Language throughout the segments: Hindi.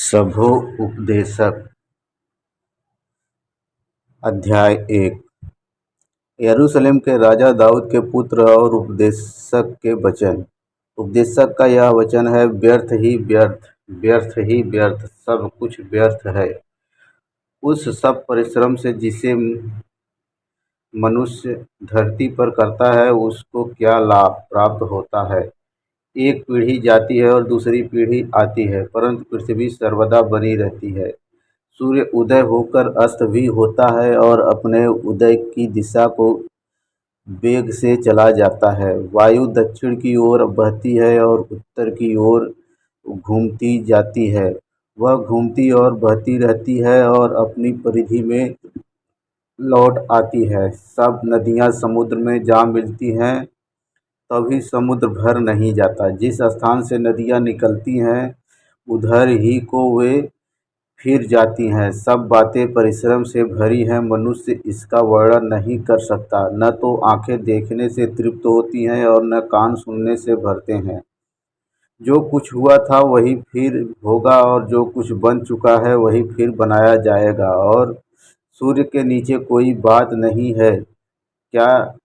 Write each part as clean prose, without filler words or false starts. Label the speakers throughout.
Speaker 1: सभोपदेशक अध्याय 1। यरूशलेम के राजा दाऊद के पुत्र और उपदेशक के वचन। उपदेशक का यह वचन है, व्यर्थ ही व्यर्थ, व्यर्थ ही व्यर्थ, सब कुछ व्यर्थ है। उस सब परिश्रम से जिसे मनुष्य धरती पर करता है, उसको क्या लाभ प्राप्त होता है। एक पीढ़ी जाती है और दूसरी पीढ़ी आती है, परंतु पृथ्वी सर्वदा बनी रहती है। सूर्य उदय होकर अस्त भी होता है और अपने उदय की दिशा को वेग से चला जाता है। वायु दक्षिण की ओर बहती है और उत्तर की ओर घूमती जाती है। वह घूमती और बहती रहती है और अपनी परिधि में लौट आती है। सब नदियाँ समुद्र में जा मिलती हैं, तभी समुद्र भर नहीं जाता। जिस स्थान से नदियाँ निकलती हैं, उधर ही को वे फिर जाती हैं। सब बातें परिश्रम से भरी हैं, मनुष्य इसका वर्णन नहीं कर सकता। न तो आँखें देखने से तृप्त होती हैं और न कान सुनने से भरते हैं। जो कुछ हुआ था वही फिर होगा, और जो कुछ बन चुका है वही फिर बनाया जाएगा। और सूर्य के नीचे कोई बात नहीं है। क्या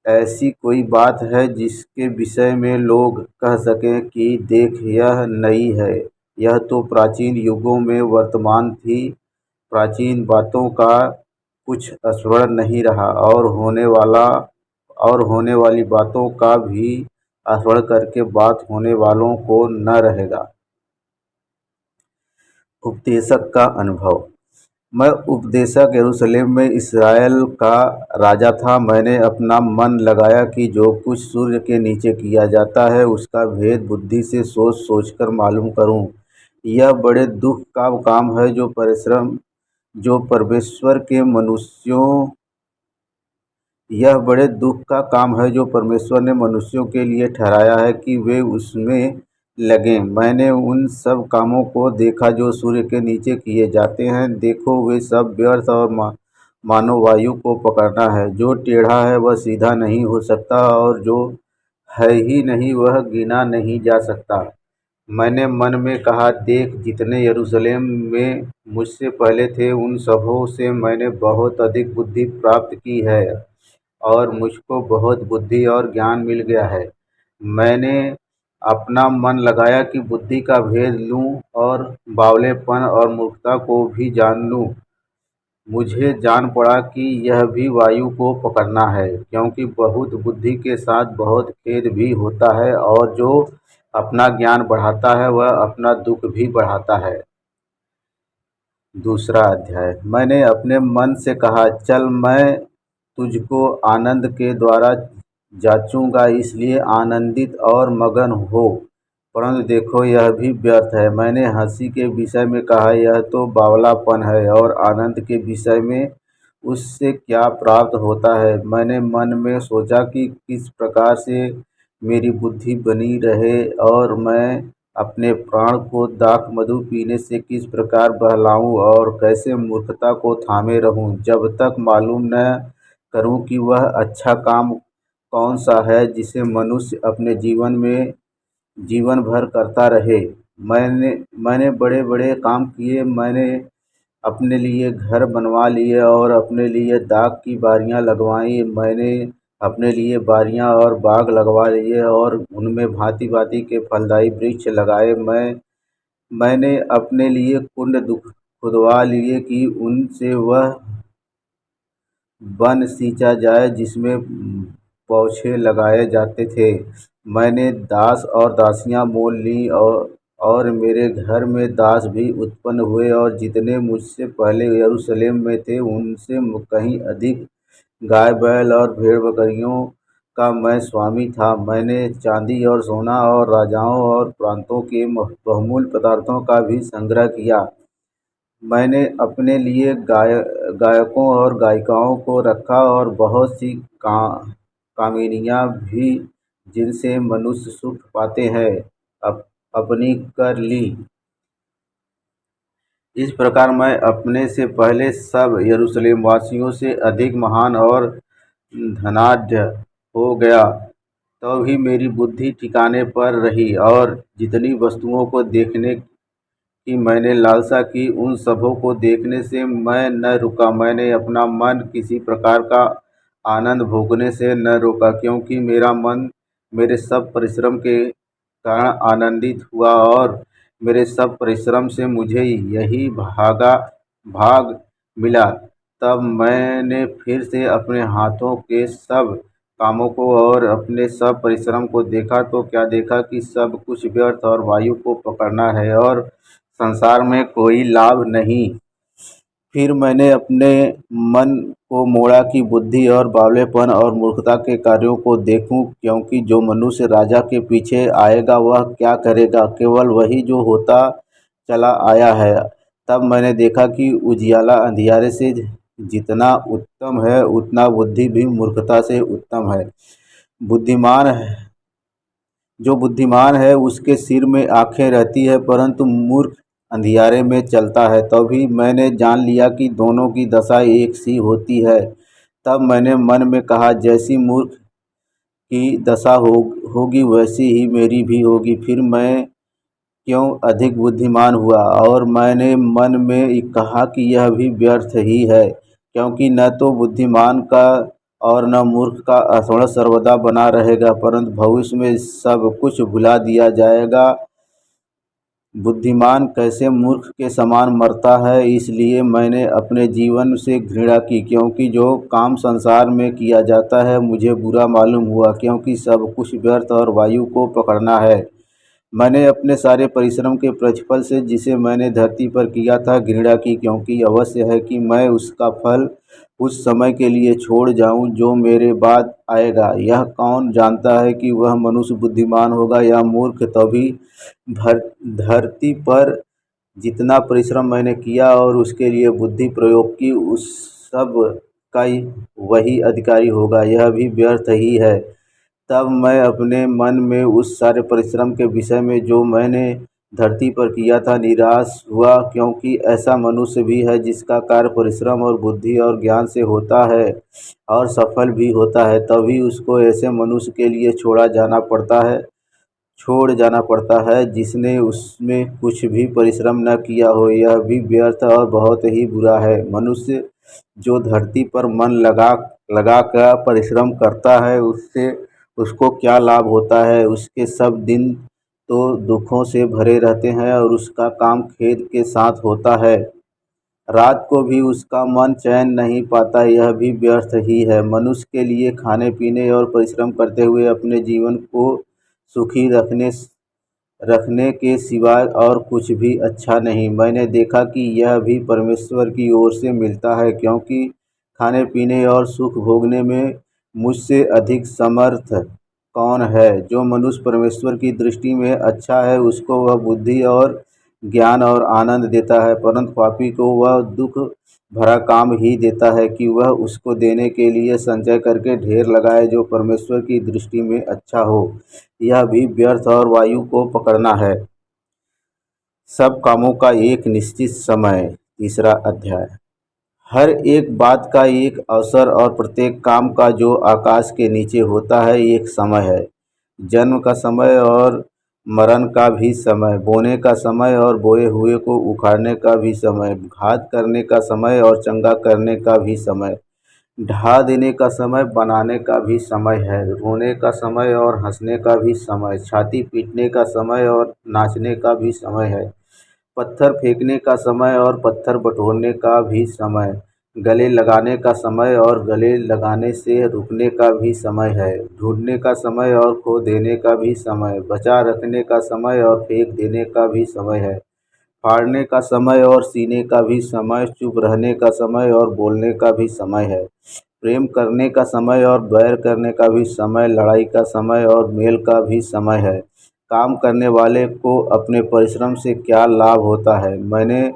Speaker 1: ऐसी कोई बात है जिसके विषय में लोग कह सकें कि देख, यह नई है। यह तो प्राचीन युगों में वर्तमान थी। प्राचीन बातों का कुछ स्मरण नहीं रहा, और होने वाली बातों का भी स्मरण करके बात होने वालों को न रहेगा। उपदेशक का अनुभव। मैं उपदेशक यरूशलेम में इस्राएल का राजा था। मैंने अपना मन लगाया कि जो कुछ सूर्य के नीचे किया जाता है, उसका भेद बुद्धि से सोच सोचकर मालूम करूं। यह बड़े दुख का काम है जो परमेश्वर के मनुष्यों यह बड़े दुख का काम है जो परमेश्वर ने मनुष्यों के लिए ठहराया है कि वे उसमें लगें। मैंने उन सब कामों को देखा जो सूर्य के नीचे किए जाते हैं। देखो, वे सब व्यर्थ और मानो वायु को पकड़ना है। जो टेढ़ा है वह सीधा नहीं हो सकता, और जो है ही नहीं वह गिना नहीं जा सकता। मैंने मन में कहा, देख, जितने यरूशलेम में मुझसे पहले थे, उन सबों से मैंने बहुत अधिक बुद्धि प्राप्त की है, और मुझको बहुत बुद्धि और ज्ञान मिल गया है। मैंने अपना मन लगाया कि बुद्धि का भेद लूँ और बावलेपन और मूर्खता को भी जान लूँ। मुझे जान पड़ा कि यह भी वायु को पकड़ना है, क्योंकि बहुत बुद्धि के साथ बहुत खेद भी होता है, और जो अपना ज्ञान बढ़ाता है वह अपना दुख भी बढ़ाता है। दूसरा अध्याय। मैंने अपने मन से कहा, चल, मैं तुझको आनंद के द्वारा जांचूंगा, इसलिए आनंदित और मगन हो। परंतु देखो, यह भी व्यर्थ है। मैंने हंसी के विषय में कहा, यह तो बावलापन है, और आनंद के विषय में उससे क्या प्राप्त होता है। मैंने मन में सोचा कि किस प्रकार से मेरी बुद्धि बनी रहे, और मैं अपने प्राण को दाख मधु पीने से किस प्रकार बहलाऊं, और कैसे मूर्खता को थामे रहूं, जब तक मालूम न करूं कि वह अच्छा काम कौन सा है जिसे मनुष्य अपने जीवन भर करता रहे। मैंने बड़े बड़े काम किए। मैंने अपने लिए घर बनवा लिए और अपने लिए दाख की बारियां लगवाई। मैंने अपने लिए बारियां और बाग लगवा लिए और उनमें भांति भांति के फलदायी वृक्ष लगाए। मैंने अपने लिए कुंड खुदवा लिए कि उनसे वह वन सींचा जाए जिसमें पौधे लगाए जाते थे। मैंने दास और दासियां मोल लीं, और मेरे घर में दास भी उत्पन्न हुए, और जितने मुझसे पहले यरूशलेम में थे उनसे कहीं अधिक गाय बैल और भेड़ बकरियों का मैं स्वामी था। मैंने चांदी और सोना और राजाओं और प्रांतों के बहुमूल्य पदार्थों का भी संग्रह किया। मैंने अपने लिए गायकों और गायिकाओं को रखा, और बहुत सी कामिनियाँ भी, जिनसे मनुष्य सुख पाते हैं, अपनी कर ली। इस प्रकार मैं अपने से पहले सब यरूशलेम वासियों से अधिक महान और धनाढ्य हो गया। तो भी मेरी बुद्धि ठिकाने पर रही, और जितनी वस्तुओं को देखने कि मैंने लालसा की, उन सबों को देखने से मैं न रुका। मैंने अपना मन किसी प्रकार का आनंद भोगने से न रोका, क्योंकि मेरा मन मेरे सब परिश्रम के कारण आनंदित हुआ और मेरे सब परिश्रम से मुझे यही भाग मिला। तब मैंने फिर से अपने हाथों के सब कामों को और अपने सब परिश्रम को देखा, तो क्या देखा कि सब कुछ व्यर्थ और वायु को पकड़ना है और संसार में कोई लाभ नहीं। फिर मैंने अपने मन को मोड़ा कि बुद्धि और बावलेपन और मूर्खता के कार्यों को देखूं, क्योंकि जो मनुष्य राजा के पीछे आएगा वह क्या करेगा, केवल वही जो होता चला आया है। तब मैंने देखा कि उजियाला अंधियारे से जितना उत्तम है उतना बुद्धि भी मूर्खता से उत्तम है। बुद्धिमान जो बुद्धिमान है उसके सिर में आँखें रहती है, परंतु मूर्ख अंधियारे में चलता है। तभी मैंने जान लिया कि दोनों की दशा एक सी होती है। तब मैंने मन में कहा, जैसी मूर्ख की दशा होगी वैसी ही मेरी भी होगी। फिर मैं क्यों अधिक बुद्धिमान हुआ और मैंने मन में कहा कि यह भी व्यर्थ ही है, क्योंकि न तो बुद्धिमान का और न मूर्ख का स्मरण सर्वदा बना रहेगा, परंतु भविष्य में सब कुछ भुला दिया जाएगा। बुद्धिमान कैसे मूर्ख के समान मरता है, इसलिए मैंने अपने जीवन से घृणा की, क्योंकि जो काम संसार में किया जाता है मुझे बुरा मालूम हुआ, क्योंकि सब कुछ व्यर्थ और वायु को पकड़ना है। मैंने अपने सारे परिश्रम के प्रतिफल से जिसे मैंने धरती पर किया था घृणा की, क्योंकि अवश्य है कि मैं उसका फल उस समय के लिए छोड़ जाऊं जो मेरे बाद आएगा। यह कौन जानता है कि वह मनुष्य बुद्धिमान होगा या मूर्ख। तभी धरती पर जितना परिश्रम मैंने किया और उसके लिए बुद्धि प्रयोग की, उस सब का वही अधिकारी होगा, यह भी व्यर्थ ही है। तब मैं अपने मन में उस सारे परिश्रम के विषय में जो मैंने धरती पर किया था निराश हुआ, क्योंकि ऐसा मनुष्य भी है जिसका कार्य परिश्रम और बुद्धि और ज्ञान से होता है और सफल भी होता है। तभी उसको ऐसे मनुष्य के लिए छोड़ जाना पड़ता है जिसने उसमें कुछ भी परिश्रम न किया हो। यह भी व्यर्थ और बहुत ही बुरा है। मनुष्य जो धरती पर मन लगा कर परिश्रम करता है उससे उसको क्या लाभ होता है। उसके सब दिन तो दुखों से भरे रहते हैं और उसका काम खेद के साथ होता है। रात को भी उसका मन चैन नहीं पाता, यह भी व्यर्थ ही है। मनुष्य के लिए खाने पीने और परिश्रम करते हुए अपने जीवन को सुखी रखने के सिवाय और कुछ भी अच्छा नहीं। मैंने देखा कि यह भी परमेश्वर की ओर से मिलता है, क्योंकि खाने पीने और सुख भोगने में मुझसे अधिक समर्थ कौन है। जो मनुष्य परमेश्वर की दृष्टि में अच्छा है उसको वह बुद्धि और ज्ञान और आनंद देता है, परंतु पापी को वह दुख भरा काम ही देता है कि वह उसको देने के लिए संचय करके ढेर लगाए। जो परमेश्वर की दृष्टि में अच्छा हो यह भी व्यर्थ और वायु को पकड़ना है। सब कामों का एक निश्चित समय। तीसरा अध्याय। हर एक बात का एक अवसर और प्रत्येक काम का जो आकाश के नीचे होता है एक समय है। जन्म का समय और मरण का भी समय, बोने का समय और बोए हुए को उखाड़ने का भी समय, घात करने का समय और चंगा करने का भी समय, ढा देने का समय, बनाने का भी समय है, रोने का समय और हंसने का भी समय, छाती पीटने का समय और नाचने का भी समय है, पत्थर फेंकने का समय और पत्थर बटोरने का भी समय, गले लगाने का समय और गले लगाने से रुकने का भी समय है, ढूंढने का समय और खो देने का भी समय, बचा रखने का समय और फेंक देने का भी समय है, फाड़ने का समय और सीने का भी समय, चुप रहने का समय और बोलने का भी समय है, प्रेम करने का समय और बैर करने का भी समय, लड़ाई का समय और मेल का भी समय है। काम करने वाले को अपने परिश्रम से क्या लाभ होता है। मैंने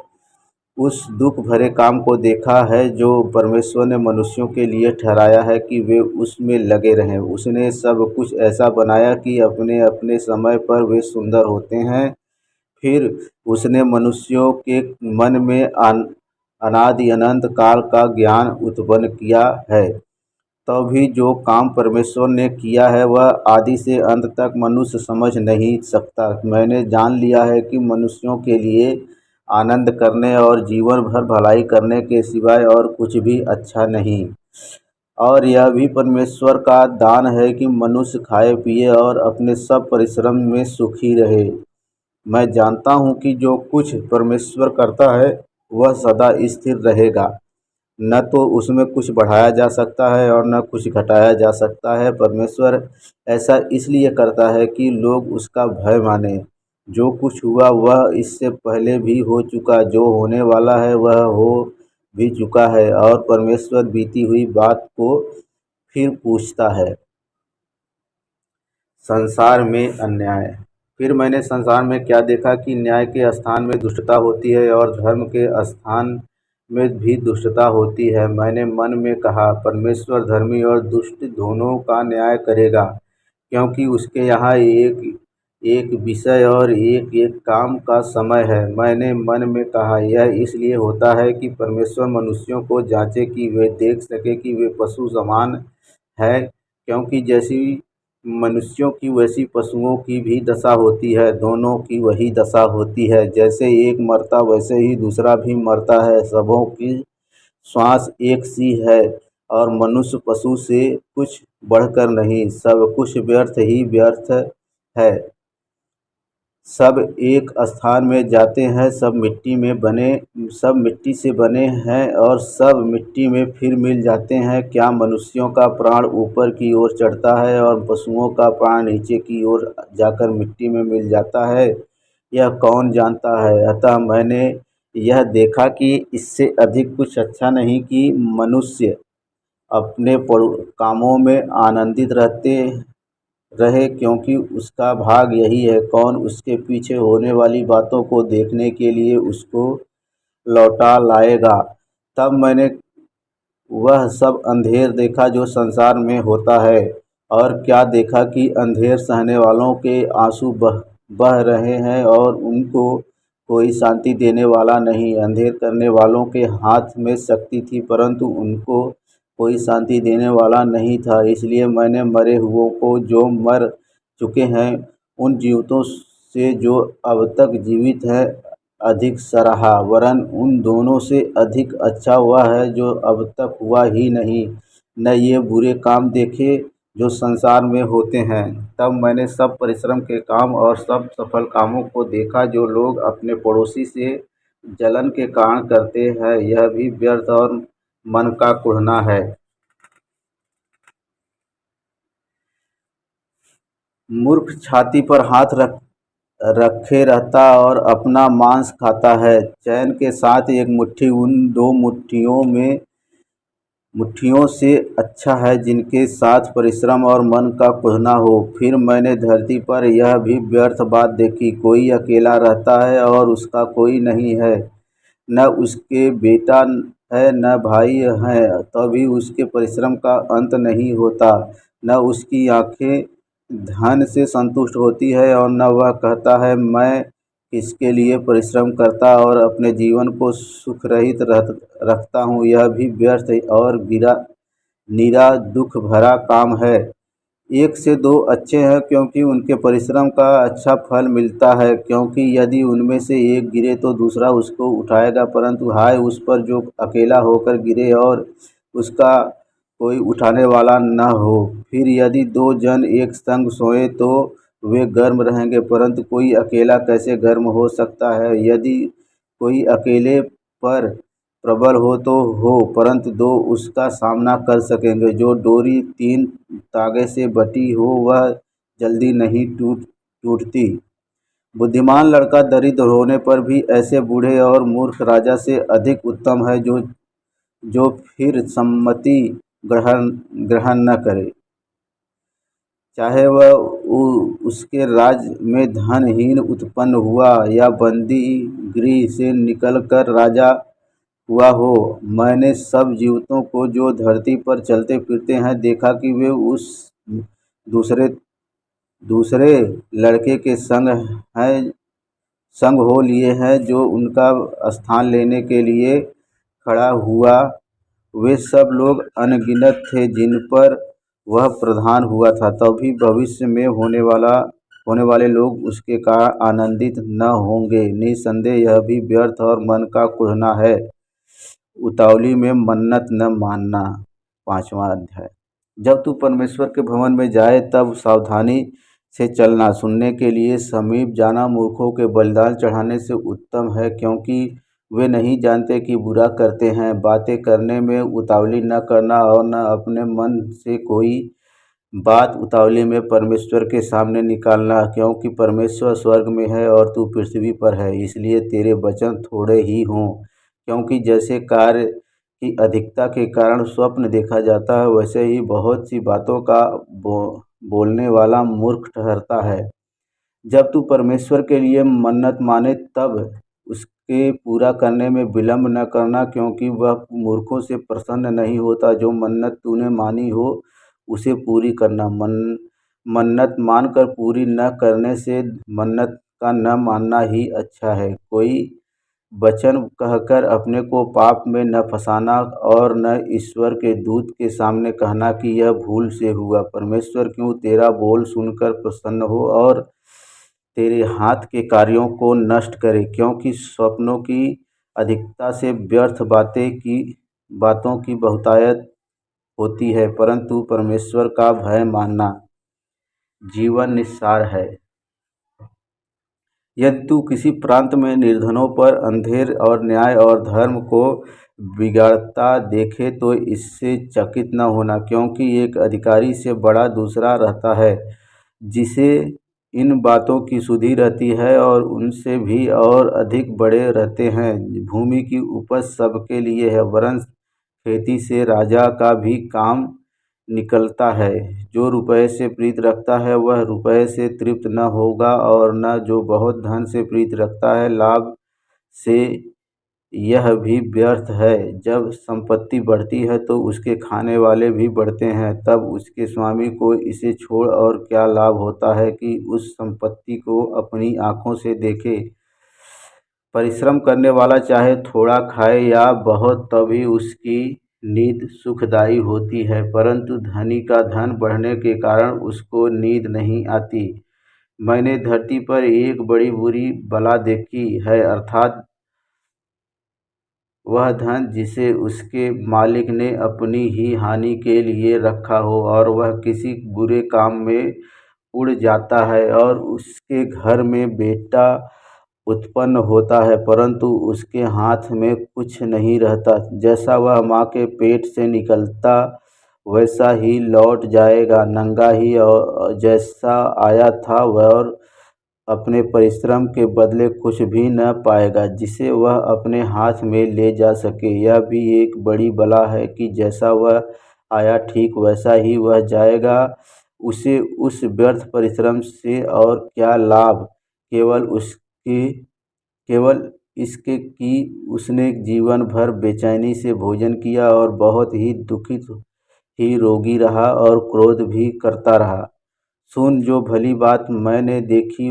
Speaker 1: उस दुख भरे काम को देखा है जो परमेश्वर ने मनुष्यों के लिए ठहराया है कि वे उसमें लगे रहें। उसने सब कुछ ऐसा बनाया कि अपने अपने समय पर वे सुंदर होते हैं। फिर उसने मनुष्यों के मन में अनादि अनंत काल का ज्ञान उत्पन्न किया है। तभी जो काम परमेश्वर ने किया है वह आदि से अंत तक मनुष्य समझ नहीं सकता। मैंने जान लिया है कि मनुष्यों के लिए आनंद करने और जीवन भर भलाई करने के सिवाय और कुछ भी अच्छा नहीं। और यह भी परमेश्वर का दान है कि मनुष्य खाए पिए और अपने सब परिश्रम में सुखी रहे। मैं जानता हूँ कि जो कुछ परमेश्वर करता है वह सदा स्थिर रहेगा, न तो उसमें कुछ बढ़ाया जा सकता है और न कुछ घटाया जा सकता है। परमेश्वर ऐसा इसलिए करता है कि लोग उसका भय माने। जो कुछ हुआ वह इससे पहले भी हो चुका, जो होने वाला है वह हो भी चुका है, और परमेश्वर बीती हुई बात को फिर पूछता है। संसार में अन्याय। फिर मैंने संसार में क्या देखा कि न्याय के स्थान में दुष्टता होती है और धर्म के स्थान में भी दुष्टता होती है। मैंने मन में कहा, परमेश्वर धर्मी और दुष्ट दोनों का न्याय करेगा, क्योंकि उसके यहाँ एक एक विषय और एक एक काम का समय है। मैंने मन में कहा, यह इसलिए होता है कि परमेश्वर मनुष्यों को जांचे कि वे देख सके कि वे पशु समान है, क्योंकि जैसी मनुष्यों की वैसी पशुओं की भी दशा होती है। दोनों की वही दशा होती है, जैसे एक मरता वैसे ही दूसरा भी मरता है। सबों की श्वास एक सी है और मनुष्य पशु से कुछ बढ़कर नहीं। सब कुछ व्यर्थ ही व्यर्थ है, सब एक स्थान में जाते हैं, सब मिट्टी से बने हैं और सब मिट्टी में फिर मिल जाते हैं। क्या मनुष्यों का प्राण ऊपर की ओर चढ़ता है और पशुओं का प्राण नीचे की ओर जाकर मिट्टी में मिल जाता है, यह कौन जानता है। अतः मैंने यह देखा कि इससे अधिक कुछ अच्छा नहीं कि मनुष्य अपने कामों में आनंदित रहते रहे, क्योंकि उसका भाग यही है। कौन उसके पीछे होने वाली बातों को देखने के लिए उसको लौटा लाएगा। तब मैंने वह सब अंधेर देखा जो संसार में होता है, और क्या देखा कि अंधेर सहने वालों के आंसू बह बह रहे हैं और उनको कोई शांति देने वाला नहीं। अंधेर करने वालों के हाथ में शक्ति थी, परंतु उनको कोई शांति देने वाला नहीं था। इसलिए मैंने मरे हुओं को, जो मर चुके हैं, उन जीवितों से जो अब तक जीवित हैं, अधिक सराहा। वरन उन दोनों से अधिक अच्छा वह है जो अब तक हुआ ही नहीं, न ये बुरे काम देखे जो संसार में होते हैं। तब मैंने सब परिश्रम के काम और सब सफल कामों को देखा जो लोग अपने पड़ोसी से जलन के कारण करते हैं। यह भी व्यर्थ और मन का कुढ़ना है। मूर्ख छाती पर हाथ रखे रहता और अपना मांस खाता है। चैन के साथ एक मुट्ठी उन दो मुट्ठियों से अच्छा है जिनके साथ परिश्रम और मन का कुढ़ना हो। फिर मैंने धरती पर यह भी व्यर्थ बात देखी, कोई अकेला रहता है और उसका कोई नहीं है, न उसके बेटा है न भाई है, तभी उसके परिश्रम का अंत नहीं होता। न उसकी आंखें धन से संतुष्ट होती है और न वह कहता है, मैं किसके लिए परिश्रम करता और अपने जीवन को सुख रहित रखता हूँ। यह भी व्यर्थ और निरा दुख भरा काम है। एक से दो अच्छे हैं, क्योंकि उनके परिश्रम का अच्छा फल मिलता है, क्योंकि यदि उनमें से एक गिरे तो दूसरा उसको उठाएगा। परंतु हाय उस पर जो अकेला होकर गिरे और उसका कोई उठाने वाला न हो। फिर यदि दो जन एक संग सोए तो वे गर्म रहेंगे, परंतु कोई अकेला कैसे गर्म हो सकता है। यदि कोई अकेले पर प्रबल हो तो हो, परंतु दो उसका सामना कर सकेंगे। जो डोरी तीन तागे से बटी हो वह जल्दी नहीं टूटती। बुद्धिमान लड़का दरिद्र होने पर भी ऐसे बूढ़े और मूर्ख राजा से अधिक उत्तम है जो फिर सम्मति ग्रहण ग्रहण न करे, चाहे वह उसके राज्य में धनहीन उत्पन्न हुआ या बंदी गृह से निकलकर राजा हुआ हो। मैंने सब जीवितों को जो धरती पर चलते फिरते हैं देखा कि वे उस दूसरे दूसरे लड़के के संग हो लिए हैं जो उनका स्थान लेने के लिए खड़ा हुआ। वे सब लोग अनगिनत थे जिन पर वह प्रधान हुआ था। तभी भविष्य में होने वाला होने वाले लोग उसके कारण आनंदित न होंगे। निस्संदेह यह भी व्यर्थ और मन का कुढ़ना है। उतावली में मन्नत न मानना। 5वां अध्याय। जब तू परमेश्वर के भवन में जाए तब सावधानी से चलना। सुनने के लिए समीप जाना मूर्खों के बलिदान चढ़ाने से उत्तम है, क्योंकि वे नहीं जानते कि बुरा करते हैं। बातें करने में उतावली न करना और न अपने मन से कोई बात उतावली में परमेश्वर के सामने निकालना, क्योंकि परमेश्वर स्वर्ग में है और तू पृथ्वी पर है। इसलिए तेरे वचन थोड़े ही हों, क्योंकि जैसे कार्य की अधिकता के कारण स्वप्न देखा जाता है, वैसे ही बहुत सी बातों का बोलने वाला मूर्ख ठहरता है। जब तू परमेश्वर के लिए मन्नत माने तब उसके पूरा करने में विलंब न करना, क्योंकि वह मूर्खों से प्रसन्न नहीं होता। जो मन्नत तूने मानी हो उसे पूरी करना। मन्नत मानकर पूरी न करने से मन्नत का न मानना ही अच्छा है। कोई वचन कहकर अपने को पाप में न फंसाना और न ईश्वर के दूत के सामने कहना कि यह भूल से हुआ। परमेश्वर क्यों तेरा बोल सुनकर प्रसन्न हो और तेरे हाथ के कार्यों को नष्ट करे, क्योंकि स्वप्नों की अधिकता से व्यर्थ बातों की बहुतायत होती है, परंतु परमेश्वर का भय मानना जीवन निस्सार है। यदि तू किसी प्रांत में निर्धनों पर अंधेर और न्याय और धर्म को बिगाड़ता देखे तो इससे चकित न होना, क्योंकि एक अधिकारी से बड़ा दूसरा रहता है, जिसे इन बातों की सुधि रहती है और उनसे भी और अधिक बड़े रहते हैं। भूमि की उपज सबके लिए है, वरन खेती से राजा का भी काम निकलता है। जो रुपये से प्रीत रखता है वह रुपये से तृप्त न होगा, और न जो बहुत धन से प्रीत रखता है लाभ से, यह भी व्यर्थ है। जब संपत्ति बढ़ती है तो उसके खाने वाले भी बढ़ते हैं, तब उसके स्वामी को इसे छोड़ और क्या लाभ होता है कि उस संपत्ति को अपनी आँखों से देखे। परिश्रम करने वाला चाहे थोड़ा खाए या बहुत, तभी उसकी नींद सुखदायी होती है, परंतु धनी का धन बढ़ने के कारण उसको नींद नहीं आती। मैंने धरती पर एक बड़ी बुरी बला देखी है, अर्थात वह धन जिसे उसके मालिक ने अपनी ही हानि के लिए रखा हो और वह किसी बुरे काम में उड़ जाता है, और उसके घर में बेटा उत्पन्न होता है, परंतु उसके हाथ में कुछ नहीं रहता। जैसा वह माँ के पेट से निकलता वैसा ही लौट जाएगा, नंगा ही, और जैसा आया था वह, और अपने परिश्रम के बदले कुछ भी न पाएगा जिसे वह अपने हाथ में ले जा सके। यह भी एक बड़ी बला है कि जैसा वह आया ठीक वैसा ही वह जाएगा। उसे उस व्यर्थ परिश्रम से और क्या लाभ, केवल इसके कि उसने जीवन भर बेचैनी से भोजन किया और बहुत ही दुखित ही रोगी रहा और क्रोध भी करता रहा। सुन, जो भली बात मैंने देखी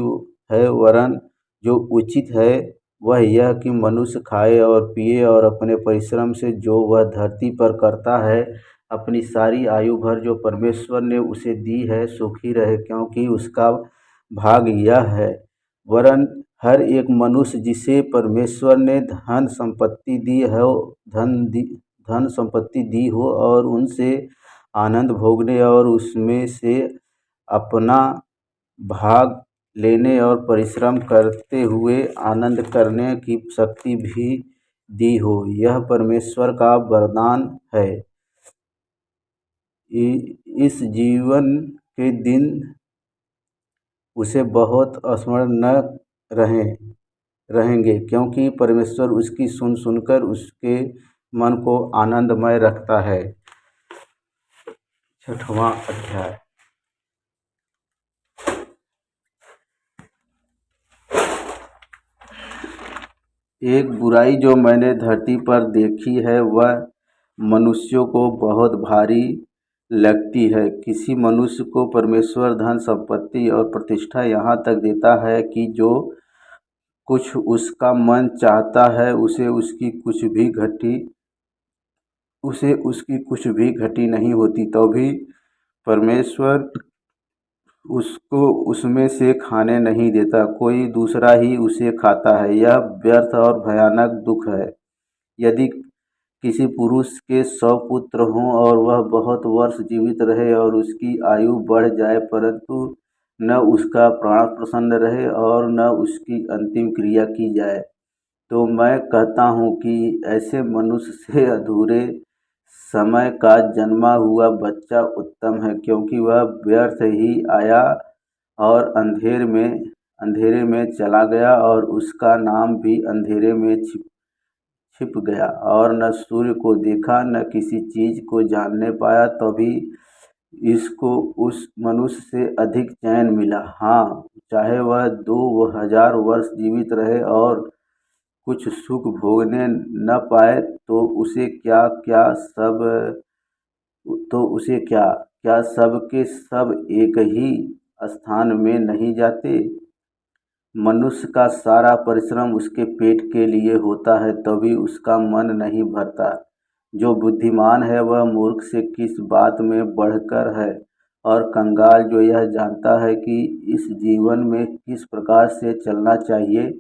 Speaker 1: है, वरन जो उचित है, वह यह कि मनुष्य खाए और पिए और अपने परिश्रम से जो वह धरती पर करता है, अपनी सारी आयु भर जो परमेश्वर ने उसे दी है सुखी रहे, क्योंकि उसका भाग यह है। वरन हर एक मनुष्य जिसे परमेश्वर ने धन संपत्ति दी हो और उनसे आनंद भोगने और उसमें से अपना भाग लेने और परिश्रम करते हुए आनंद करने की शक्ति भी दी हो, यह परमेश्वर का वरदान है। इस जीवन के दिन उसे बहुत स्मरण न रहेंगे, क्योंकि परमेश्वर उसकी सुनकर उसके मन को आनंदमय रखता है। 6वां अध्याय। एक बुराई जो मैंने धरती पर देखी है वह मनुष्यों को बहुत भारी लगती है। किसी मनुष्य को परमेश्वर धन संपत्ति और प्रतिष्ठा यहाँ तक देता है कि जो कुछ उसका मन चाहता है उसे उसकी कुछ भी घटी नहीं होती। तो भी परमेश्वर उसको उसमें से खाने नहीं देता, कोई दूसरा ही उसे खाता है। यह व्यर्थ और भयानक दुख है। यदि किसी पुरुष के 100 पुत्र हों और वह बहुत वर्ष जीवित रहे और उसकी आयु बढ़ जाए, परंतु न उसका प्राण प्रसन्न रहे और न उसकी अंतिम क्रिया की जाए, तो मैं कहता हूँ कि ऐसे मनुष्य से अधूरे समय का जन्मा हुआ बच्चा उत्तम है, क्योंकि वह व्यर्थ ही आया और अंधेरे में चला गया और उसका नाम भी अंधेरे में छिप गया और न सूर्य को देखा न किसी चीज़ को जानने पाया। तभी इसको उस मनुष्य से अधिक चैन मिला। हाँ, चाहे वह 2000 वर्ष जीवित रहे और कुछ सुख भोगने न पाए, तो उसे क्या क्या सब तो उसे क्या क्या सब के सब एक ही स्थान में नहीं जाते। मनुष्य का सारा परिश्रम उसके पेट के लिए होता है, तभी उसका मन नहीं भरता। जो बुद्धिमान है वह मूर्ख से किस बात में बढ़कर है, और कंगाल जो यह जानता है कि इस जीवन में किस प्रकार से चलना चाहिए,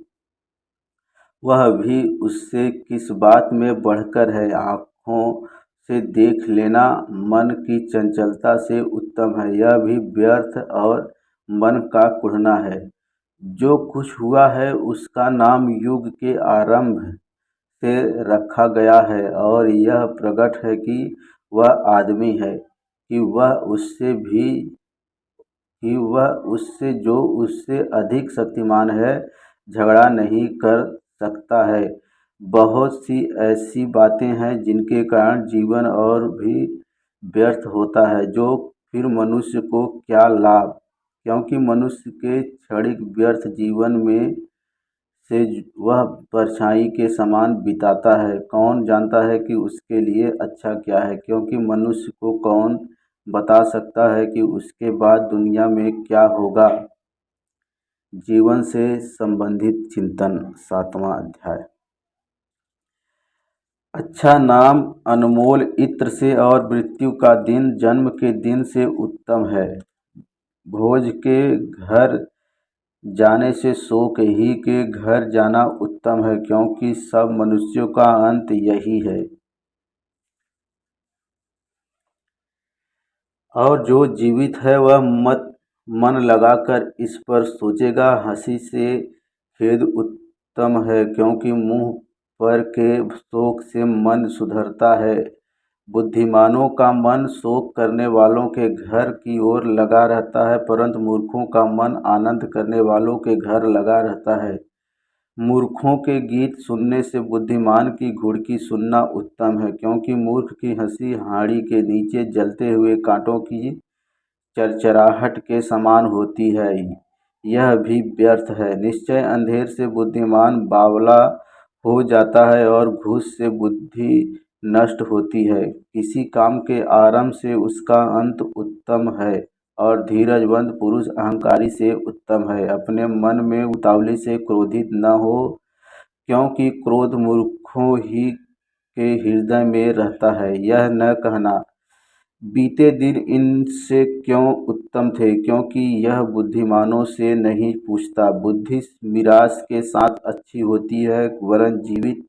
Speaker 1: वह भी उससे किस बात में बढ़कर है। आँखों से देख लेना मन की चंचलता से उत्तम है, यह भी व्यर्थ और मन का कुढ़ना है। जो कुछ हुआ है उसका नाम युग के आरंभ से रखा गया है, और यह प्रकट है कि वह आदमी है, कि वह उससे जो उससे अधिक शक्तिमान है झगड़ा नहीं कर सकता है। बहुत सी ऐसी बातें हैं जिनके कारण जीवन और भी व्यर्थ होता है, जो फिर मनुष्य को क्या लाभ, क्योंकि मनुष्य के क्षणिक व्यर्थ जीवन में से वह परछाई के समान बिताता है। कौन जानता है कि उसके लिए अच्छा क्या है, क्योंकि मनुष्य को कौन बता सकता है कि उसके बाद दुनिया में क्या होगा। जीवन से संबंधित चिंतन, 7वां अध्याय। अच्छा नाम अनमोल इत्र से और मृत्यु का दिन जन्म के दिन से उत्तम है। भोज के घर जाने से शोक ही के घर जाना उत्तम है, क्योंकि सब मनुष्यों का अंत यही है। और जो जीवित है वह मन लगाकर इस पर सोचेगा। हंसी से खेद उत्तम है, क्योंकि मुंह पर के शोक से मन सुधरता है। बुद्धिमानों का मन शोक करने वालों के घर की ओर लगा रहता है, परंतु मूर्खों का मन आनंद करने वालों के घर लगा रहता है। मूर्खों के गीत सुनने से बुद्धिमान की घुड़की सुनना उत्तम है, क्योंकि मूर्ख की हंसी हाड़ी के नीचे जलते हुए कांटों की चरचराहट के समान होती है। यह भी व्यर्थ है। निश्चय अंधेर से बुद्धिमान बावला हो जाता है और घूस से बुद्धि नष्ट होती है। किसी काम के आरंभ से उसका अंत उत्तम है, और धीरजवंत पुरुष अहंकारी से उत्तम है। अपने मन में उतावली से क्रोधित न हो, क्योंकि क्रोध मूर्खों ही के हृदय में रहता है। यह न कहना बीते दिन इनसे क्यों उत्तम थे, क्योंकि यह बुद्धिमानों से नहीं पूछता। बुद्धि मिरास के साथ अच्छी होती है, वरन जीवित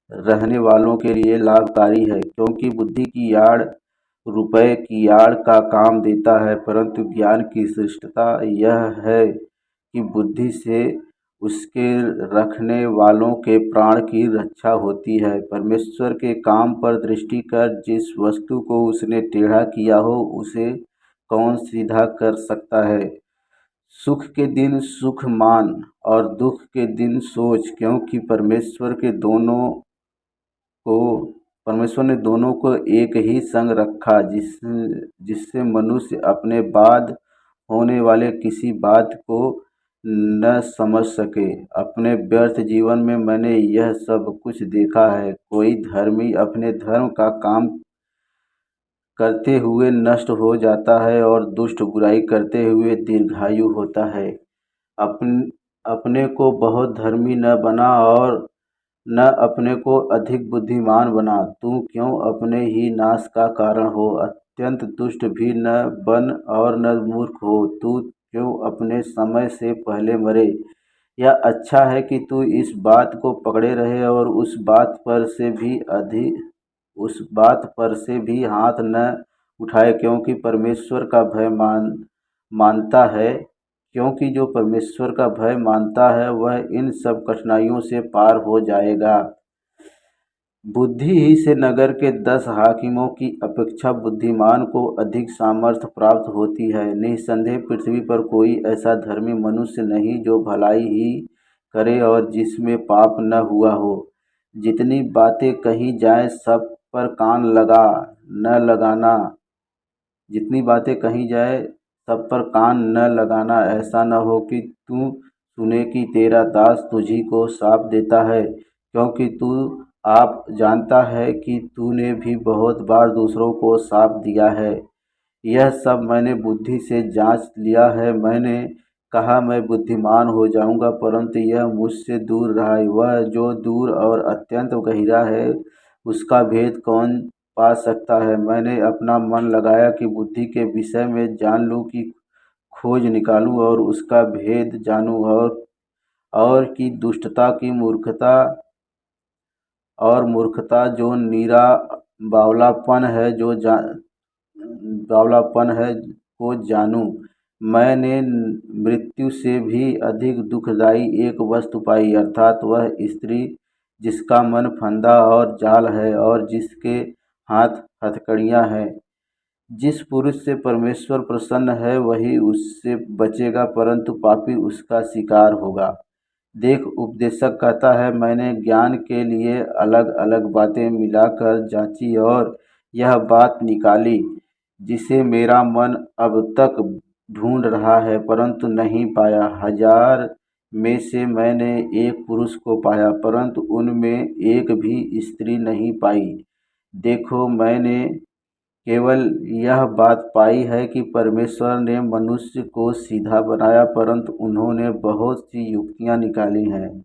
Speaker 1: रहने वालों के लिए लाभकारी है, क्योंकि बुद्धि की आड़ रुपये की आड़ का काम देता है। परंतु ज्ञान की श्रेष्ठता यह है कि बुद्धि से उसके रखने वालों के प्राण की रक्षा होती है। परमेश्वर के काम पर दृष्टि कर जिस वस्तु को उसने टेढ़ा किया हो, उसे कौन सीधा कर सकता है। सुख के दिन सुख मान और दुख के दिन सोच, क्योंकि को परमेश्वर ने दोनों को एक ही संग रखा, जिससे मनुष्य अपने बाद होने वाले किसी बात को न समझ सके। अपने व्यर्थ जीवन में मैंने यह सब कुछ देखा है। कोई धर्मी अपने धर्म का काम करते हुए नष्ट हो जाता है, और दुष्ट बुराई करते हुए दीर्घायु होता है। अपने को बहुत धर्मी न बना और न अपने को अधिक बुद्धिमान बना। तू क्यों अपने ही नाश का कारण हो। अत्यंत दुष्ट भी न बन और न मूर्ख हो। तू क्यों अपने समय से पहले मरे? यह अच्छा है कि तू इस बात को पकड़े रहे और उस बात पर से भी हाथ न उठाए, क्योंकि परमेश्वर का भय मानता है क्योंकि जो परमेश्वर का भय मानता है वह इन सब कठिनाइयों से पार हो जाएगा। बुद्धि ही से नगर के 10 हाकिमों की अपेक्षा बुद्धिमान को अधिक सामर्थ्य प्राप्त होती है। निःसंदेह पृथ्वी पर कोई ऐसा धर्मी मनुष्य नहीं जो भलाई ही करे और जिसमें पाप न हुआ हो। जितनी बातें कही जाएं सब पर कान लगा न लगाना जितनी बातें कही जाए सब पर कान न लगाना, ऐसा न हो कि तू सुने कि तेरा दास तुझी को शाप देता है, क्योंकि तू आप जानता है कि तूने भी बहुत बार दूसरों को शाप दिया है। यह सब मैंने बुद्धि से जांच लिया है। मैंने कहा मैं बुद्धिमान हो जाऊंगा, परंतु यह मुझसे दूर रहा। वह जो दूर और अत्यंत गहरा है उसका भेद कौन पा सकता है? मैंने अपना मन लगाया कि बुद्धि के विषय में जान लूं, की खोज निकालूं और उसका भेद जानूं, और कि दुष्टता की मूर्खता जो नीरा बावलापन है को जानूं। मैंने मृत्यु से भी अधिक दुखदाई एक वस्तु पाई, अर्थात वह स्त्री जिसका मन फंदा और जाल है और जिसके हाथ हथकड़ियाँ हैं। जिस पुरुष से परमेश्वर प्रसन्न है वही उससे बचेगा, परंतु पापी उसका शिकार होगा। देख, उपदेशक कहता है, मैंने ज्ञान के लिए अलग अलग बातें मिलाकर जांची और यह बात निकाली जिसे मेरा मन अब तक ढूंढ रहा है, परंतु नहीं पाया। 1000 में से मैंने एक पुरुष को पाया, परंतु उनमें एक भी स्त्री नहीं पाई। देखो, मैंने केवल यह बात पाई है कि परमेश्वर ने मनुष्य को सीधा बनाया, परंतु उन्होंने बहुत सी युक्तियां निकाली हैं।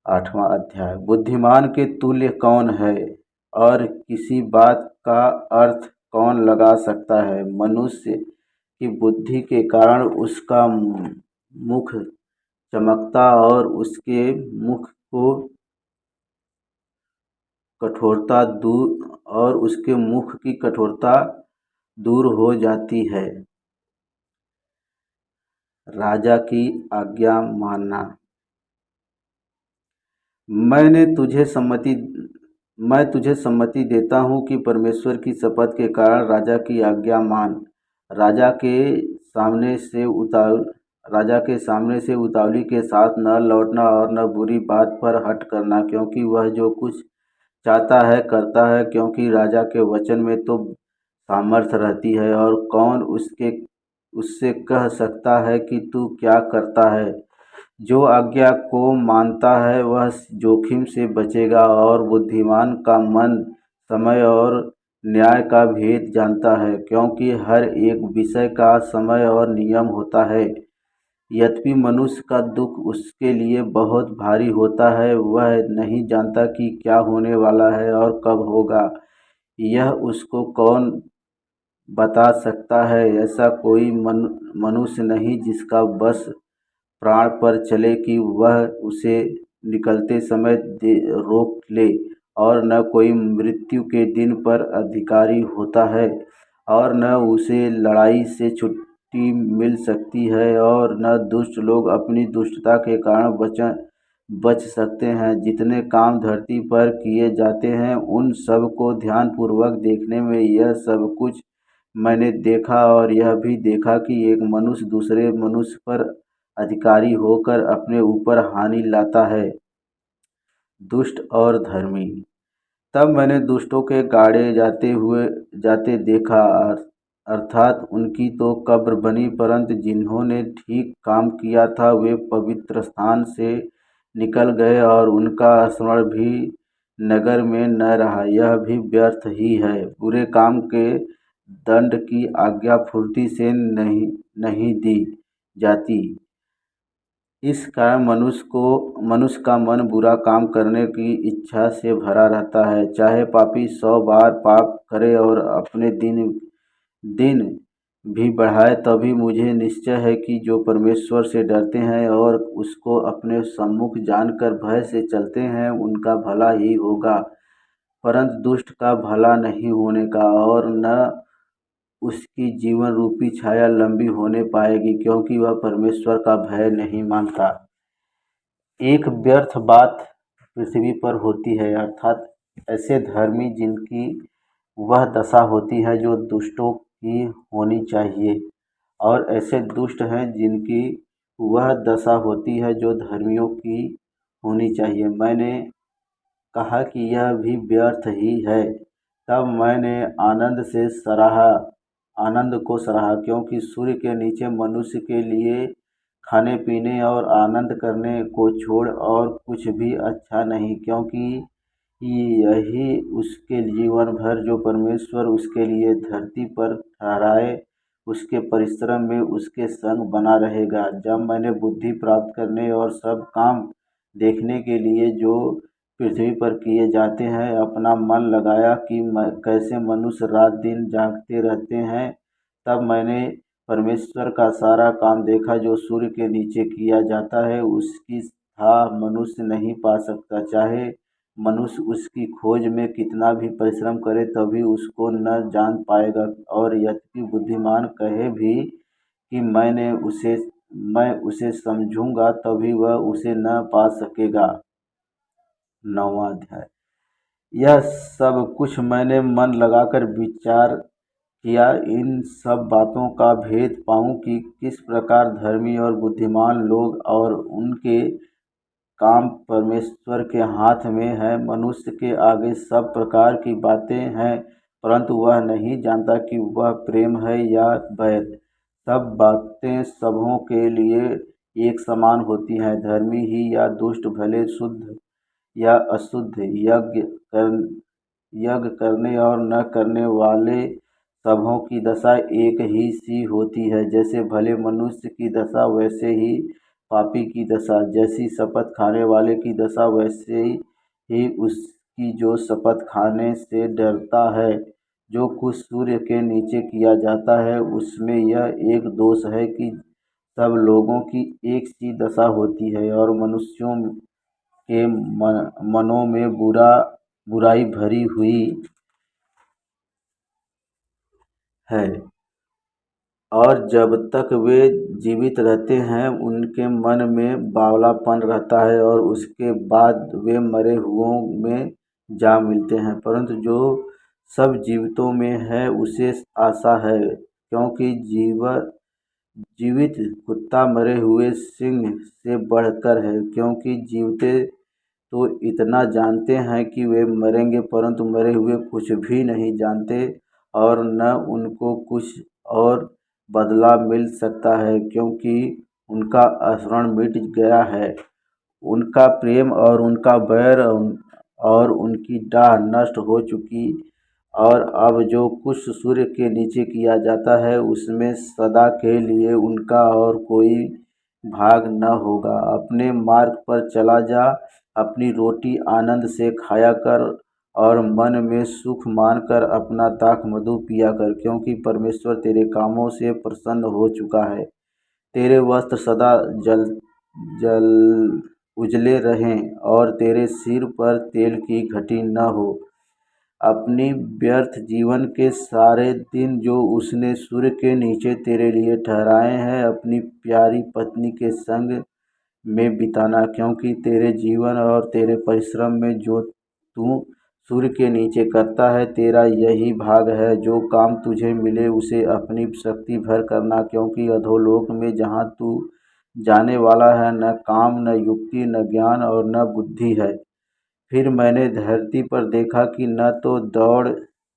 Speaker 1: 8वां अध्याय। बुद्धिमान के तुल्य कौन है और किसी बात का अर्थ कौन लगा सकता है? मनुष्य की बुद्धि के कारण उसका मुख चमकता और उसके मुख को कठोरता दूर और उसके मुख की कठोरता दूर हो जाती है। राजा की आज्ञा मानना। मैं तुझे सम्मति देता हूँ कि परमेश्वर की शपथ के कारण राजा की आज्ञा मान। राजा के सामने से उतावली के साथ न लौटना और न बुरी बात पर हट करना, क्योंकि वह जो कुछ चाहता है करता है, क्योंकि राजा के वचन में तो सामर्थ्य रहती है और कौन उससे कह सकता है कि तू क्या करता है? जो आज्ञा को मानता है वह जोखिम से बचेगा और बुद्धिमान का मन समय और न्याय का भेद जानता है, क्योंकि हर एक विषय का समय और नियम होता है। यद्यपि मनुष्य का दुख उसके लिए बहुत भारी होता है, वह नहीं जानता कि क्या होने वाला है और कब होगा। यह उसको कौन बता सकता है? ऐसा कोई मनुष्य नहीं जिसका बस प्राण पर चले कि वह उसे निकलते समय रोक ले, और न कोई मृत्यु के दिन पर अधिकारी होता है, और न उसे लड़ाई से छुट्टी मिल सकती है, और न दुष्ट लोग अपनी दुष्टता के कारण बच सकते हैं। जितने काम धरती पर किए जाते हैं उन सब को ध्यानपूर्वक देखने में यह सब कुछ मैंने देखा, और यह भी देखा कि एक मनुष्य दूसरे मनुष्य पर अधिकारी होकर अपने ऊपर हानि लाता है। दुष्ट और धर्मी। तब मैंने दुष्टों के गाड़े जाते देखा, अर्थात उनकी तो कब्र बनी, परंतु जिन्होंने ठीक काम किया था वे पवित्र स्थान से निकल गए और उनका स्मरण भी नगर में न रहा। यह भी व्यर्थ ही है। बुरे काम के दंड की आज्ञा फुर्ती से नहीं दी जाती, इस कारण मनुष्य का मन बुरा काम करने की इच्छा से भरा रहता है। चाहे पापी 100 बार पाप करे और अपने दिन दिन भी बढ़ाए, तभी मुझे निश्चय है कि जो परमेश्वर से डरते हैं और उसको अपने सम्मुख जानकर भय से चलते हैं, उनका भला ही होगा। परंतु दुष्ट का भला नहीं होने का और न उसकी जीवन रूपी छाया लंबी होने पाएगी, क्योंकि वह परमेश्वर का भय नहीं मानता। एक व्यर्थ बात पृथ्वी पर होती है, अर्थात ऐसे धर्मी जिनकी वह दशा होती है जो दुष्टों की होनी चाहिए, और ऐसे दुष्ट हैं जिनकी वह दशा होती है जो धर्मियों की होनी चाहिए। मैंने कहा कि यह भी व्यर्थ ही है। तब मैंने आनंद को सराहा, क्योंकि सूर्य के नीचे मनुष्य के लिए खाने पीने और आनंद करने को छोड़ और कुछ भी अच्छा नहीं, क्योंकि यही उसके जीवन भर जो परमेश्वर उसके लिए धरती पर ठहराए, उसके परिश्रम में उसके संग बना रहेगा। जब मैंने बुद्धि प्राप्त करने और सब काम देखने के लिए जो पृथ्वी पर किए जाते हैं अपना मन लगाया कि कैसे मनुष्य रात दिन जागते रहते हैं, तब मैंने परमेश्वर का सारा काम देखा जो सूर्य के नीचे किया जाता है। उसकी था मनुष्य नहीं पा सकता, चाहे मनुष्य उसकी खोज में कितना भी परिश्रम करे तभी उसको न जान पाएगा, और यद्यपि बुद्धिमान कहे भी कि मैं उसे समझूंगा, तभी वह उसे न पा सकेगा। 9वां अध्याय। यह सब कुछ मैंने मन लगाकर विचार किया, इन सब बातों का भेद पाऊं कि किस प्रकार धर्मी और बुद्धिमान लोग और उनके काम परमेश्वर के हाथ में है। मनुष्य के आगे सब प्रकार की बातें हैं, परंतु वह नहीं जानता कि वह प्रेम है या बैर। सब बातें सबों के लिए एक समान होती हैं, धर्मी ही या दुष्ट, भले शुद्ध या अशुद्ध, यज्ञ करने और न करने वाले, सबों की दशा एक ही सी होती है। जैसे भले मनुष्य की दशा वैसे ही पापी की दशा, जैसी शपथ खाने वाले की दशा वैसे ही उसकी जो शपथ खाने से डरता है। जो कुछ सूर्य के नीचे किया जाता है उसमें यह एक दोष है कि सब लोगों की एक सी दशा होती है, और मनुष्यों के मनों में बुराई भरी हुई है, और जब तक वे जीवित रहते हैं उनके मन में बावलापन रहता है, और उसके बाद वे मरे हुओं में जा मिलते हैं। परंतु जो सब जीवितों में है उसे आशा है, क्योंकि जीवित कुत्ता मरे हुए सिंह से बढ़कर है, क्योंकि जीवते तो इतना जानते हैं कि वे मरेंगे, परंतु मरे हुए कुछ भी नहीं जानते, और न उनको कुछ और बदला मिल सकता है, क्योंकि उनका स्मरण मिट गया है। उनका प्रेम और उनका बैर और उनकी डाह नष्ट हो चुकी, और अब जो कुछ सूर्य के नीचे किया जाता है उसमें सदा के लिए उनका और कोई भाग न होगा। अपने मार्ग पर चला जा, अपनी रोटी आनंद से खाया कर, और मन में सुख मानकर अपना दाख मधु पिया कर, क्योंकि परमेश्वर तेरे कामों से प्रसन्न हो चुका है। तेरे वस्त्र सदा जल जल उजले रहें, और तेरे सिर पर तेल की घटी न हो। अपनी व्यर्थ जीवन के सारे दिन जो उसने सूर्य के नीचे तेरे लिए ठहराए हैं अपनी प्यारी पत्नी के संग में बिताना, क्योंकि तेरे जीवन और तेरे परिश्रम में जो तू सूर्य के नीचे करता है तेरा यही भाग है। जो काम तुझे मिले उसे अपनी शक्ति भर करना, क्योंकि अधोलोक में जहाँ तू जाने वाला है न काम, न युक्ति, न ज्ञान और न बुद्धि है। फिर मैंने धरती पर देखा कि न तो दौड़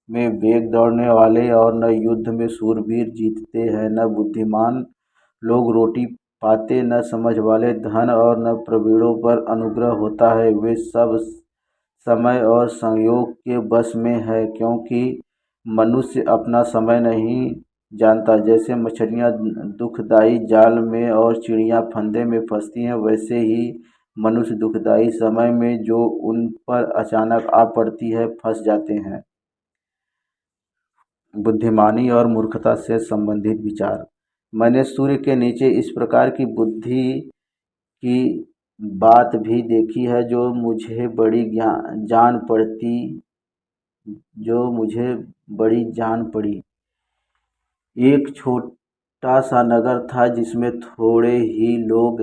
Speaker 1: में वेग दौड़ने वाले और न युद्ध में शूरवीर जीतते हैं, न बुद्धिमान लोग रोटी पाते, न समझ वाले धन और न प्रवीणों पर अनुग्रह होता है। वे सब समय और संयोग के वश में है, क्योंकि मनुष्य अपना समय नहीं जानता। जैसे मछलियाँ दुखदाई जाल में और चिड़ियाँ फंदे में फंसती हैं, वैसे ही मनुष्य दुखदाई समय में जो उन पर अचानक आ पड़ती है फंस जाते हैं। बुद्धिमानी और मूर्खता से संबंधित विचार। मैंने सूर्य के नीचे इस प्रकार की बुद्धि की बात भी देखी है जो मुझे बड़ी जान पड़ी। एक छोटा सा नगर था जिसमें थोड़े ही लोग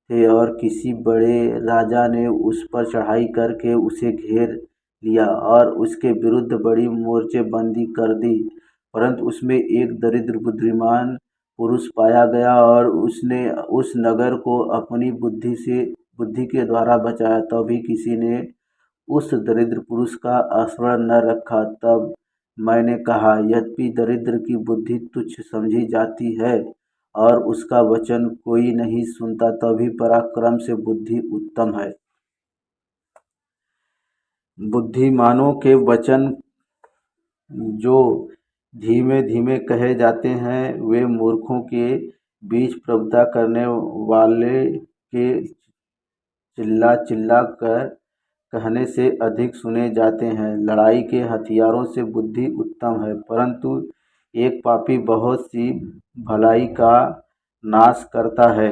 Speaker 1: थे और किसी बड़े राजा ने उस पर चढ़ाई करके उसे घेर लिया और उसके विरुद्ध बड़ी मोर्चेबंदी कर दी। परंतु उसमें एक दरिद्र बुद्धिमान पुरुष पाया गया और उसने उस नगर को अपनी बुद्धि के द्वारा बचाया। तभी किसी ने उस दरिद्र पुरुष का स्मरण न रखा। तब मैंने कहा, यद्यपि दरिद्र की बुद्धि तुच्छ समझी जाती है और उसका वचन कोई नहीं सुनता, तभी पराक्रम से बुद्धि उत्तम है। बुद्धिमानों के वचन जो धीमे धीमे कहे जाते हैं, वे मूर्खों के बीच प्रभुता करने वाले के चिल्ला चिल्ला कर कहने से अधिक सुने जाते हैं। लड़ाई के हथियारों से बुद्धि उत्तम है, परंतु एक पापी बहुत सी भलाई का नाश करता है।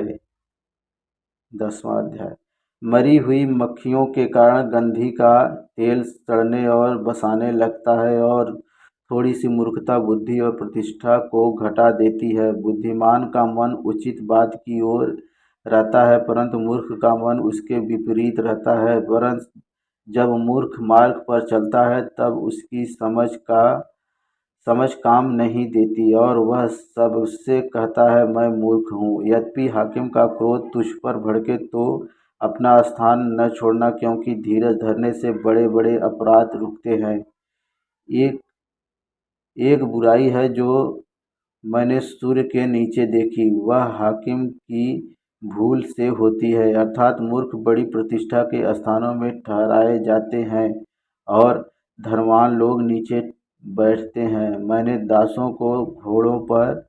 Speaker 1: 10वां अध्याय। मरी हुई मक्खियों के कारण गंधी का तेल सड़ने और बसाने लगता है और थोड़ी सी मूर्खता बुद्धि और प्रतिष्ठा को घटा देती है। बुद्धिमान का मन उचित बात की ओर रहता है, परंतु मूर्ख का मन उसके विपरीत रहता है। वरन जब मूर्ख मार्ग पर चलता है तब उसकी समझ काम नहीं देती और वह सबसे कहता है, मैं मूर्ख हूँ। यद्यपि हाकिम का क्रोध तुझ पर भड़के तो अपना स्थान न छोड़ना, क्योंकि धीरज धरने से बड़े बड़े अपराध रुकते हैं। एक एक बुराई है जो मैंने सूर्य के नीचे देखी, वह हाकिम की भूल से होती है। अर्थात मूर्ख बड़ी प्रतिष्ठा के स्थानों में ठहराए जाते हैं और धनवान लोग नीचे बैठते हैं। मैंने दासों को घोड़ों पर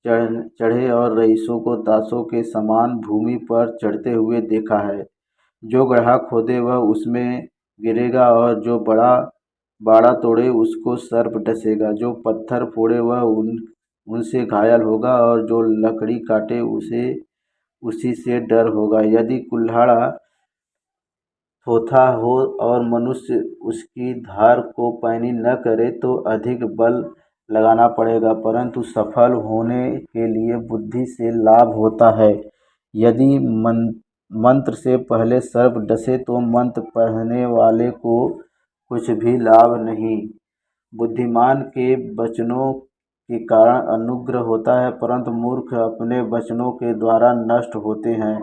Speaker 1: चढ़े और रईसों को दासों के समान भूमि पर चढ़ते हुए देखा है। जो गड्ढा खोदे वह उसमें गिरेगा और जो बाड़ा तोड़े उसको सर्प डसेगा। जो पत्थर फोड़े वह उनसे घायल होगा और जो लकड़ी काटे उसे उसी से डर होगा। यदि कुल्हाड़ा थोथा हो और मनुष्य उसकी धार को पैनी न करे तो अधिक बल लगाना पड़ेगा, परंतु सफल होने के लिए बुद्धि से लाभ होता है। यदि मंत्र से पहले सर्प डसे तो मंत्र पढ़ने वाले को कुछ भी लाभ नहीं। बुद्धिमान के वचनों के कारण अनुग्रह होता है, परंतु मूर्ख अपने वचनों के द्वारा नष्ट होते हैं।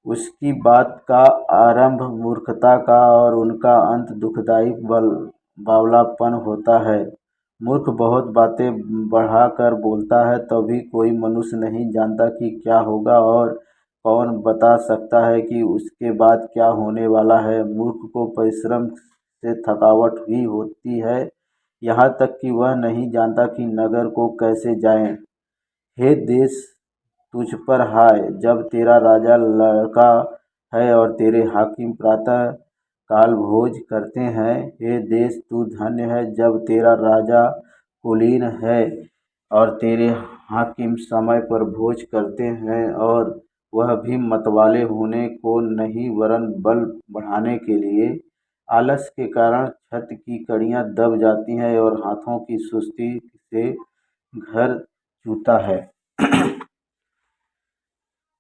Speaker 1: उसकी बात का आरंभ मूर्खता का और उनका अंत दुखदायी बावलापन होता है। मूर्ख बहुत बातें बढ़ाकर बोलता है, तभी कोई मनुष्य नहीं जानता कि क्या होगा और कौन बता सकता है कि उसके बाद क्या होने वाला है। मूर्ख को परिश्रम से थकावट भी होती है, यहाँ तक कि वह नहीं जानता कि नगर को कैसे जाएं। हे देश, तुझ पर हाय, जब तेरा राजा लड़का है और तेरे हाकिम प्रातः काल भोज करते हैं। हे देश, तू धन्य है जब तेरा राजा कुलीन है और तेरे हाकिम समय पर भोज करते हैं, और वह भी मतवाले होने को नहीं वरन बल बढ़ाने के लिए। आलस के कारण छत की कड़ियाँ दब जाती हैं और हाथों की सुस्ती से घर चूता है।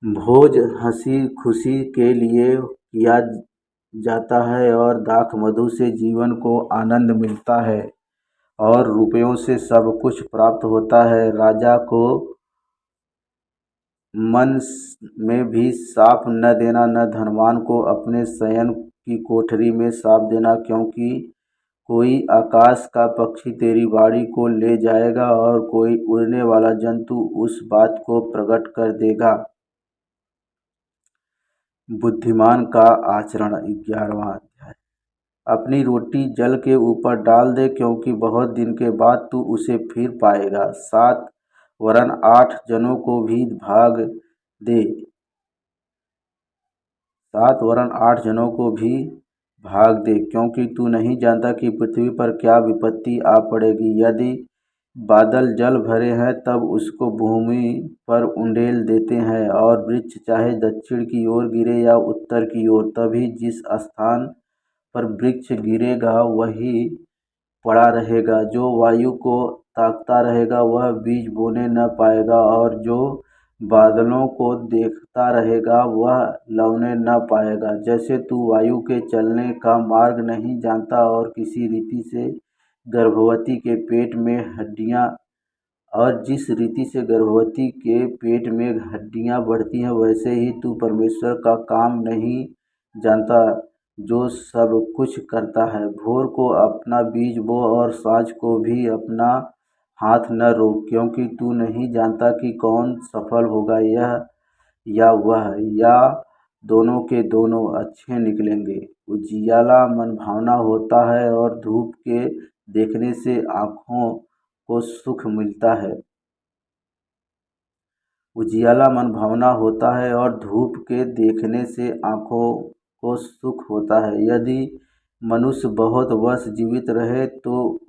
Speaker 1: भोज हंसी खुशी के लिए किया जाता है और दाख मधु से जीवन को आनंद मिलता है और रुपयों से सब कुछ प्राप्त होता है। राजा को मन में भी साफ न देना, न धनवान को अपने शयन की कोठरी में साफ देना, क्योंकि कोई आकाश का पक्षी तेरी बाड़ी को ले जाएगा और कोई उड़ने वाला जंतु उस बात को प्रकट कर देगा। बुद्धिमान का आचरण। 11वां अध्याय। अपनी रोटी जल के ऊपर डाल दे, क्योंकि बहुत दिन के बाद तू उसे फिर पाएगा। 7 वरन 8 जनों को भी भाग दे। 7 वरन 8 जनों को भी भाग दे, क्योंकि तू नहीं जानता कि पृथ्वी पर क्या विपत्ति आ पड़ेगी। यदि बादल जल भरे हैं तब उसको भूमि पर उंडेल देते हैं, और वृक्ष चाहे दक्षिण की ओर गिरे या उत्तर की ओर, तभी जिस स्थान पर वृक्ष गिरेगा वही पड़ा रहेगा। जो वायु को ताकता रहेगा वह बीज बोने न पाएगा, और जो बादलों को देखता रहेगा वह लौने न पाएगा। जैसे तू वायु के चलने का मार्ग नहीं जानता, और किसी रीति से गर्भवती के पेट में हड्डियाँ और जिस रीति से गर्भवती के पेट में हड्डियाँ बढ़ती हैं, वैसे ही तू परमेश्वर का काम नहीं जानता, जो सब कुछ करता है। भोर को अपना बीज बो और साँझ को भी अपना हाथ न रोक, क्योंकि तू नहीं जानता कि कौन सफल होगा, यह या वह, या दोनों के दोनों अच्छे निकलेंगे। उजियाला मनभावना होता है और धूप के देखने से आँखों को सुख मिलता है। उजियाला मनभावना होता है और धूप के देखने से आँखों को सुख होता है। यदि मनुष्य बहुत वर्ष जीवित रहे तो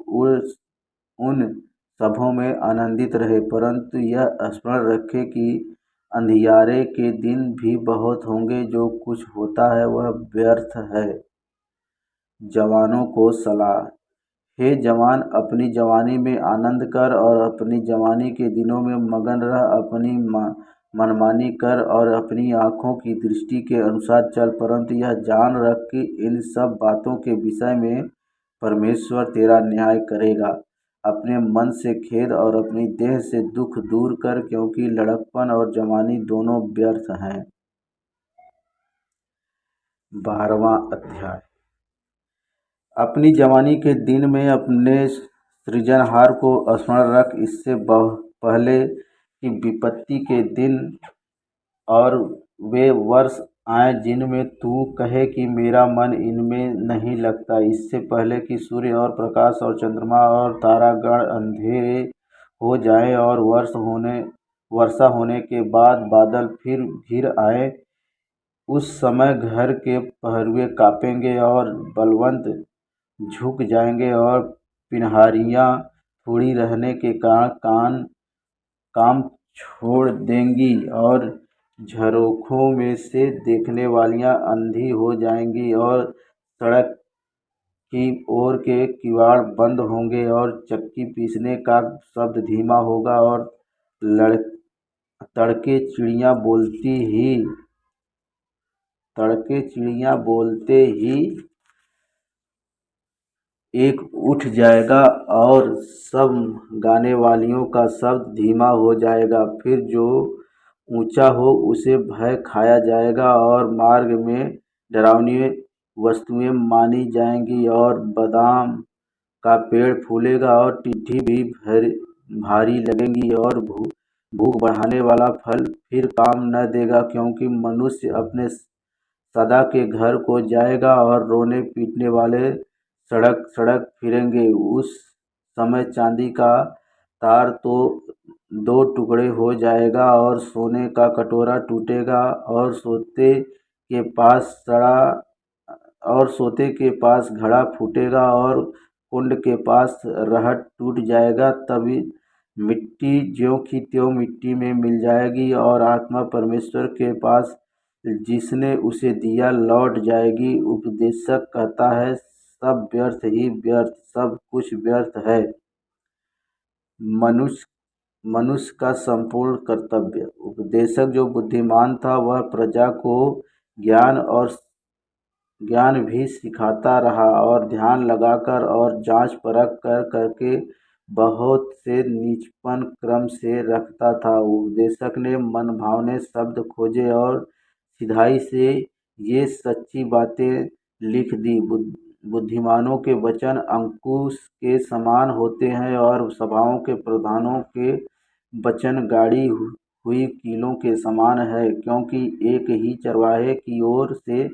Speaker 1: उन सबों में आनंदित रहे, परंतु यह स्मरण रखे कि अंधियारे के दिन भी बहुत होंगे। जो कुछ होता है वह व्यर्थ है। जवानों को सलाह। हे जवान, अपनी जवानी में आनंद कर और अपनी जवानी के दिनों में मगन रह। अपनी मनमानी कर और अपनी आँखों की दृष्टि के अनुसार चल, परंतु यह जान रख कि इन सब बातों के विषय में परमेश्वर तेरा न्याय करेगा। अपने मन से खेद और अपनी देह से दुख दूर कर, क्योंकि लड़कपन और जवानी दोनों व्यर्थ हैं। 12वां अध्याय। अपनी जवानी के दिन में अपने सृजनहार को स्मरण रख, इससे पहले कि विपत्ति के दिन और वे वर्ष आए जिनमें तू कहे कि मेरा मन इनमें नहीं लगता। इससे पहले कि सूर्य और प्रकाश और चंद्रमा और तारागण अंधेरे हो जाए और वर्षा होने के बाद बादल फिर घिर आए, उस समय घर के पहरुए कांपेंगे और बलवंत झुक जाएंगे, और पिनहारियाँ थोड़ी रहने के कारण काम छोड़ देंगी, और झरोखों में से देखने वालियाँ अंधी हो जाएंगी, और सड़क की ओर के किवाड़ बंद होंगे, और चक्की पीसने का शब्द धीमा होगा, और तड़के चिड़िया बोलते ही एक उठ जाएगा, और सब गाने वालियों का शब्द धीमा हो जाएगा। फिर जो ऊंचा हो उसे भय खाया जाएगा, और मार्ग में डरावनी वस्तुएं मानी जाएंगी, और बादाम का पेड़ फूलेगा और टिड्डी भी भारी लगेंगी, और भूख बढ़ाने वाला फल फिर काम न देगा, क्योंकि मनुष्य अपने सदा के घर को जाएगा, और रोने पीटने वाले सड़क सड़क फिरेंगे। उस समय चांदी का तार तो 2 टुकड़े हो जाएगा, और सोने का कटोरा टूटेगा, और सोते के पास घड़ा फूटेगा, और कुंड के पास रहट टूट जाएगा। तभी मिट्टी ज्यों की त्यों मिट्टी में मिल जाएगी, और आत्मा परमेश्वर के पास जिसने उसे दिया लौट जाएगी। उपदेशक कहता है, सब व्यर्थ ही व्यर्थ, सब कुछ व्यर्थ है। मनुष्य का संपूर्ण कर्तव्य। उपदेशक जो बुद्धिमान था वह प्रजा को ज्ञान भी सिखाता रहा, और ध्यान लगाकर और जांच परख करके बहुत से निष्पन्न क्रम से रखता था। उपदेशक ने मन भावने शब्द खोजे और सिधाई से ये सच्ची बातें लिख दी। बुद्धिमानों के वचन अंकुश के समान होते हैं, और सभाओं के प्रधानों के वचन गाड़ी हुई कीलों के समान है, क्योंकि एक ही चरवाहे की ओर से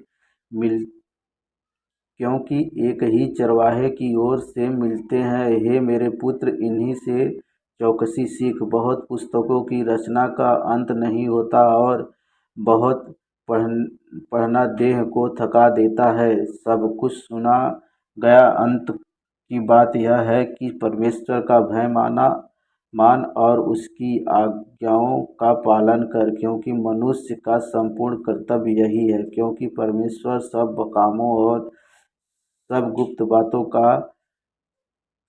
Speaker 1: मिलते हैं। हे मेरे पुत्र, इन्हीं से चौकसी सीख। बहुत पुस्तकों की रचना का अंत नहीं होता और बहुत पढ़ना देह को थका देता है। सब कुछ सुना गया। अंत की बात यह है कि परमेश्वर का भय मान और उसकी आज्ञाओं का पालन कर, क्योंकि मनुष्य का संपूर्ण कर्तव्य यही है, क्योंकि परमेश्वर सब कामों और सब गुप्त बातों का,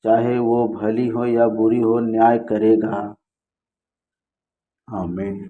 Speaker 1: चाहे वो भली हो या बुरी हो, न्याय करेगा। आमीन।